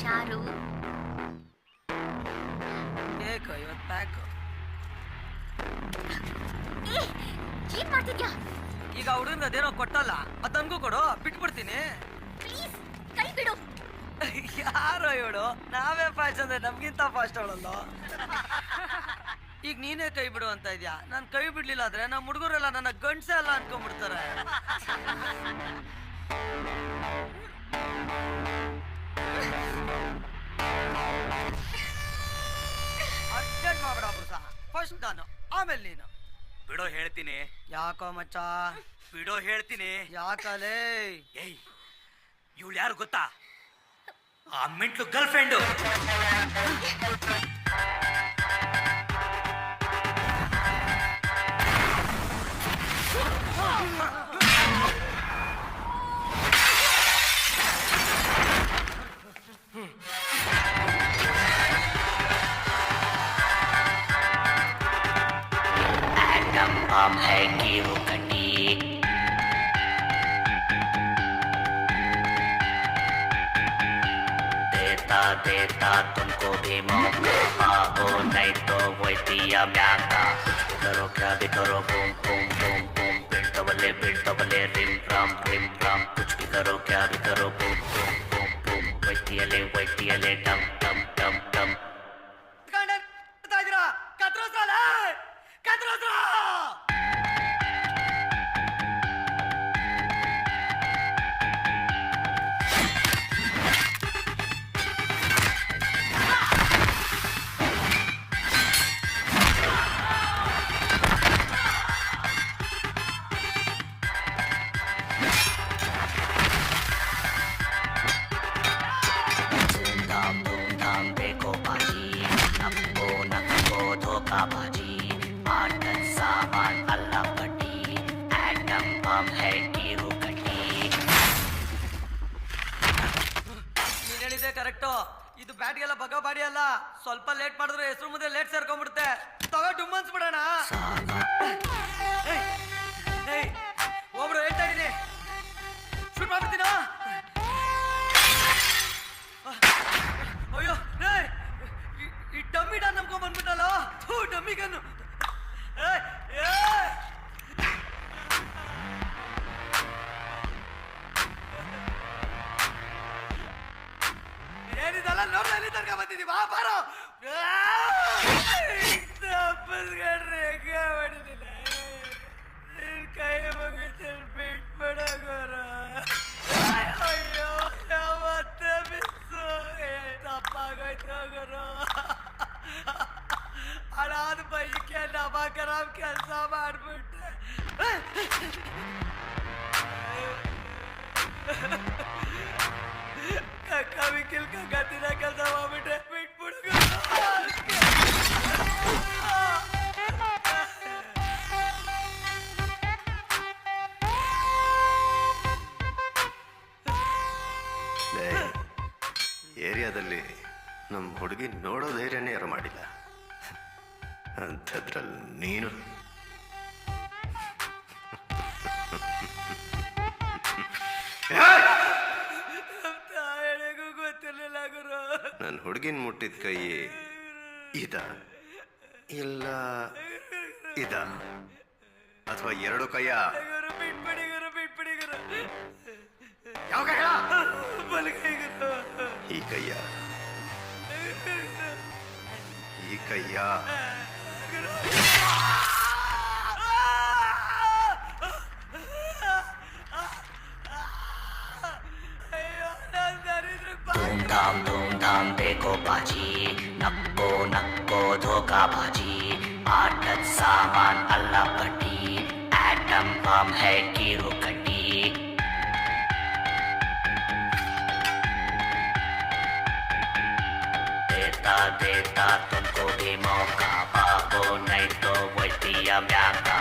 ಯಾರು? ಕೇಕು ಇವತ್ತು ಪ್ಯಾಕು. ಏನ್ ಮಾಡ್ತಿದ್ಯಾ? ಈಗ ಹುಡುಗನ ಅದೇನೋ ಕೊಟ್ಟಲ್ಲ ಅದ್ ನನ್ಗೂ ಕೊಡು, ಬಿಟ್ಬಿಡ್ತೀನಿ. ಪ್ಲೀಸ್ ಕೈ ಬಿಡು. ಯಾರೋ ಇವಳು, ನಾವೇ ಫಾಸ್ಟ್ ಅಂದ್ರೆ ನಮ್ಗಿಂತ ಫಾಸ್ಟ್ ಅವಳಲ್ಲ. ಈಗ ನೀನೇ ಕೈ ಬಿಡು ಅಂತ ಇದ್ಯಾ? ನಾನು ಕೈ ಬಿಡ್ಲಿಲ್ಲ ಆದ್ರೆ ನಮ್ಮ ಹುಡುಗರೆಲ್ಲ ನನ್ನ ಗಂಡ್ಸೆ ಅಲ್ಲ ಅನ್ಕೊಂಡ್ಬಿಡ್ತಾರೆ. ಅರ್ಜೆಂಟ್ ಮಾಡ್ಬೇಡ ಬುಸ, ಫಸ್ಟ್ ನಾನು ಆಮೇಲೆ ನೀನು. ಬಿಡೋ ಹೇಳ್ತೀನಿ. ಯಾಕೋ ಮಚ್ಚ? ಬಿಡೋ ಹೇಳ್ತೀನಿ. ಯಾಕಲೇ? ಏಯ್, ಇವಳು ಯಾರು ಗೊತ್ತಾ? ಆ ಮೆಂಟ್ಲು ಗರ್ಲ್ ಫ್ರೆಂಡು. हम है कीरू कटी देता देता तुमको भी मौका, पाओ नहीं तो वो दिया म्याका। करो क्या भी करो, boom boom boom boom, built बले रिम राम, कुछ भी करो क्या भी करो, बूम बूम बूम बूम, वैटियले डम डम डम डम। बाजी आटन सामान अल्लाह पट्टी एटम बम है कीरू कट्टी। ನೀನ್ ಹೇಳಿದೆ ಕರೆಕ್ಟು. ಇದು ಬ್ಯಾಟ್ಗೆಲ್ಲ ಬಗ ಬಾಡಿ ಅಲ್ಲ, ಸ್ವಲ್ಪ ಲೇಟ್ ಮಾಡಿದ್ರೆ ಹೆಸರು ಮುಂದೆ ಲೇಟ್ ಸೇರ್ಕೊಂಡ್ಬಿಡುತ್ತೆ. ತಗೋ ಡುಮ್ಮನ್ಸ್ ಬಿಡೋಣ. ಒಬ್ರು ಹೇಳ್ತಾ ಇದೀನಿ, ಶೂಟ್ ಮಾಡ್ಬಿಡ್ತೀನ. ಅಯ್ಯೋ ಈ ಡಮ್ಮಿ ಡನ್ ನಮ್ಕೊಂಡ್ ಬಂದ್ಬಿಟ್ಟಲ್ಲ. ಡಮ್ಮಿ ಗನ್ನು ಏನಿದಲ್ಲ ನೋಡ್ದ, ಎಲ್ಲಿ ತನಕ ಬಂದಿದ್ದೀವಿ? ಬಾ ಬಾರೋ. ತಪ್ಪಸ್ಗಡ್ರೆ ಹೆಂಗ ಮಾಡಿದಿಲ್ಲ, ಕೈ ಮುಗಿತು ಬಿಟ್ಬಿಡಗೋರ. ಅಯ್ಯೋ ಮತ್ತೆ ಮಿಸ್ಸು, ತಪ್ಪಾಗೋಯ್ತು ಗುರು. ಅದಾದ ಬೈಕೆ ನಮಕರಾಮ್ ಕೆಲಸ ಮಾಡ್ಬಿಟ್ಟೆ. ಕವಿ ಕಿಲ್ಕ ಗತಿನ ಕೆಲಸ ಮಾಡ್ಬಿಟ್ಟೆ, ಬಿಟ್ಬಿಡು. ಏರಿಯಾದಲ್ಲಿ ನಮ್ಮ ಹುಡುಗಿ ನೋಡೋ ಧೈರ್ಯನೇ ಯಾರು ಮಾಡಿಲ್ಲ, ಅಂಥದ್ರಲ್ಲಿ ನೀನು. ಗೊತ್ತಿರಲಿಲ್ಲ ಗುರು. ನನ್ನ ಹುಡುಗಿನ ಮುಟ್ಟಿದ ಕೈ ಇದ ಇಲ್ಲ ಇದ ಅಥವಾ ಎರಡು ಕೈಯ? ಗುರು ಬಿಟ್ಬಿಡಿ ಗುರು, ಬಿಟ್ಬಿಡಿ ಗುರು. ಯಾವ ಕೈ? ಬಲಗೈ ಗುರು. ಈ ಕೈಯ? ಈ ಕೈಯ? धूम धाम देखो बाजी, नक्को धोखा बाजी आटन सामान अल्लाह पट्टी एटम बम है कीरू कट्टी। देता तुमको भी मौका, पाओ नहीं तो वो दिया म्याका।